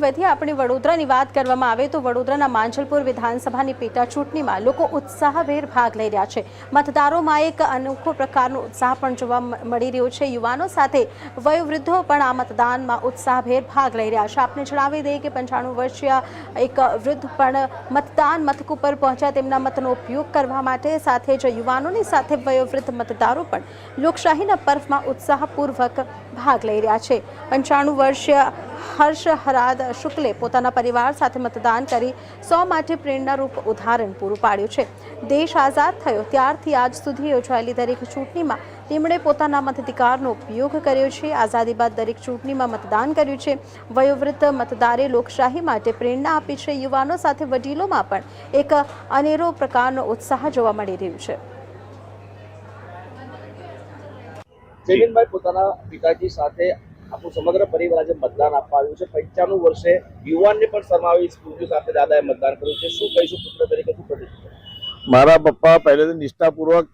વધી આપણી વડોદરાની વાત કરવામાં આવે તો વડોદરાના માંજલપુર વિધાનસભાની પેટા ચૂંટણીમાં લોકો ઉત્સાહભેર ભાગ લઈ રહ્યા છે। મતદારોમાં એક અનોખો પ્રકારનો ઉત્સાહ પણ જોવા મળી રહ્યો છે। યુવાનો સાથે વયોવૃદ્ધો પણ આ મતદાનમાં ઉત્સાહભેર ભાગ લઈ રહ્યા છે। આપને જણાવી દઈએ કે 95 વર્ષીય એક વૃદ્ધ પણ મતદાન મથક ઉપર પહોંચ્યા તેમના મતનો ઉપયોગ કરવા માટે। સાથે જ યુવાનોની સાથે વયોવૃદ્ધ મતદારો પણ લોકશાહીના પર્વમાં ઉત્સાહપૂર્વક ભાગ લઈ રહ્યા છે। 95 વર્ષીય હર્ષ હરાદ શુક્લે પોતાના પરિવાર સાથે મતદાન કરી 100 માટે પ્રેરણારૂપ ઉદાહરણ પૂરું પાડ્યું છે। દેશ આઝાદ થયો ત્યારથી આજ સુધી યોજાયેલી દરેક ચૂંટણીમાં તેમણે પોતાના મતાધિકારનો ઉપયોગ કર્યો છે। આઝાદી બાદ દરેક ચૂંટણીમાં મતદાન કર્યું છે। વયોવૃદ્ધ મતદારે લોકશાહી માટે પ્રેરણા આપી છે। યુવાનો સાથે વડીલોમાં પણ એક અનેરો પ્રકારનો ઉત્સાહ જોવા મળી રહ્યો છે। જયમીનભાઈ પોતાના પિતાજી સાથે આપણું સમગ્ર પરિવાર આજે મતદાન આપવા આવ્યું છે। 95 વર્ષે યુવાનને પણ શરમાવી સ્ફૂર્તિ સાથે દાદાએ મતદાન કર્યું છે। શું કહીશું પુત્ર તરીકે શું પ્રતિક્રિયા? મારા પપ્પા પહેલેથી નિષ્ઠાપૂર્વક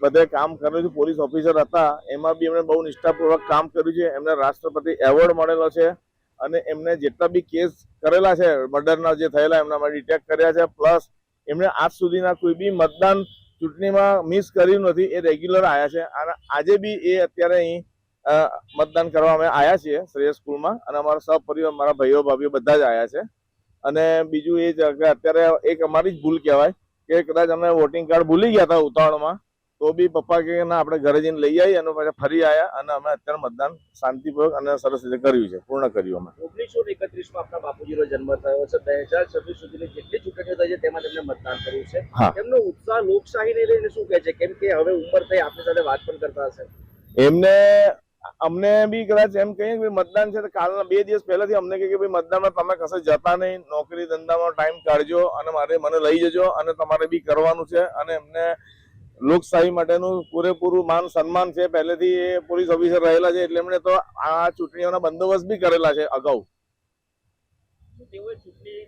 બધે કામ કર્યું છે। પોલીસ ઓફિસર હતા, એમાં બી એમણે બહુ નિષ્ઠાપૂર્વક કામ કર્યું છે। એમને રાષ્ટ્રપતિ એવોર્ડ મળેલો છે અને એમને જેટલા બી કેસ કરેલા છે મર્ડરના જે થયેલા એમના માટે ડિટેક્ટ કર્યા છે। પ્લસ એમણે આજ સુધીના કોઈ બી મતદાન ચૂંટણીમાં મિસ કર્યું નથી। એ રેગ્યુલર આવ્યા છે અને આજે બી એ અત્યારે અહીં મતદાન કરવા અમે આવ્યા છીએ શ્રેયસ સ્કૂલમાં અને અમારા સહપરિવાર મારા ભાઈઓ ભાભીઓ બધા જ આવ્યા છે। અને બીજું એ છે કે અત્યારે એક અમારી જ ભૂલ કહેવાય કે કદાચ અમે વોટિંગ કાર્ડ ભૂલી ગયા હતા ઉતાવળમાં, તો બી પપ્પા કે ના આપણે ઘરે જઈને લઈ આવી અને પછી ફરી આવ્યા અને અમે અત્યારે મતદાન શાંતિપૂર્વક અને સરસ રીતે કર્યું છે, પૂર્ણ કર્યું અમે। 1931 માં આપણા બાપુજીનો જન્મ થયો છે। 2026 સુધીની જેટલી ચૂંટણીઓ થઈ છે તેમાં તેમણે મતદાન કર્યું છે। તેમનો ઉત્સાહ લોકશાહીને લઈને શું કહે છે? કેમ કે હવે ઉંમર થઈ, આપણી સાથે વાત પણ કરતા હશે। એમને અમને બી કદાચ એમ કહીએ કે મતદાન છે તો કાલના 2 દિવસ પહેલાથી અમને કહે કે ભાઈ મતદાનમાં તમે કશે જતા નહીં, નોકરી ધંધામાં ટાઈમ કાઢજો અને મને લઈ જજો અને તમારે બી કરવાનું છે। અને એમને લોકશાહી માટેનું પૂરેપૂરું માન સન્માન છે। પહેલેથી એ પોલીસ ઓફિસર રહેલા છે એટલે એમણે તો આ ચૂંટણીઓના બંદોબસ્ત બી કરેલા છે અગાઉ। તેઓએ ચૂંટણી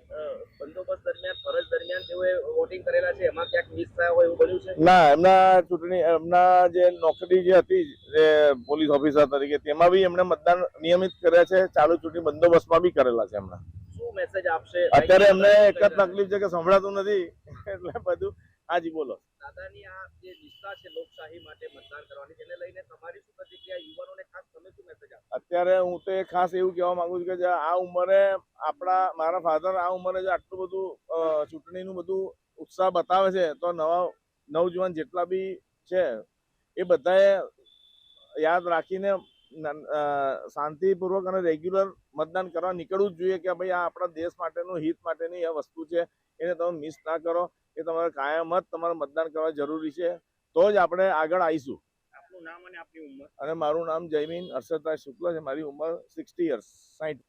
બંદોબસ્ત દરમિયાન, ફરજ દરમિયાન તેઓએ વોટિંગ કરેલા છે, એમાં ક્યાંક મિસ થયા હોય એવું બન્યું છે? ના, એમના જે નોકરી જે હતી જે પોલીસ ઓફિસર તરીકે તેમાં બી એમણે મતદાન નિયમિત કર્યા છે। ચાલુ ચૂંટણી બંદોબસ્તમાં બી કરેલા છે એમણે। શું મેસેજ આપશે? અત્યારે એમને એક જ તકલીફ છે કે સંભળાતું નથી એટલે બધું હાજી બોલો। દાદાની આ જે નિષ્ઠા છે લોકશાહી માટે મતદાન કરવાની, તેને લઈને તમારી શું પ્રતિક્રિયા? યુવાનોને ખાસ તમે શું મેસેજ આપશો? અત્યારે હું તો એ ખાસ એવું કહેવા માંગુ છું કે આ ઉંમરે મારા ફાધર આ ઉંમરે જે આટલું બધું ચૂંટણીનું બધું ઉત્સાહ બતાવે છે તો નવજુવાન જેટલા બી છે એ બધાએ યાદ રાખીને શાંતિપૂર્વક અને રેગ્યુલર મતદાન કરવા નીકળવું જ જોઈએ કે ભાઈ આ આપણા દેશ માટેનું હિત માટેની આ વસ્તુ છે, એને તમે મિસ ના કરો। એ તમારે કાયમ જ તમારે મતદાન કરવા જરૂરી છે, તો જ આપણે આગળ આવીશું। આપનું નામ અને આપની ઉંમર? અને મારું નામ જયમીન હર્ષદભાઈ શુક્લ છે। મારી ઉંમર 60 યર્સ 60।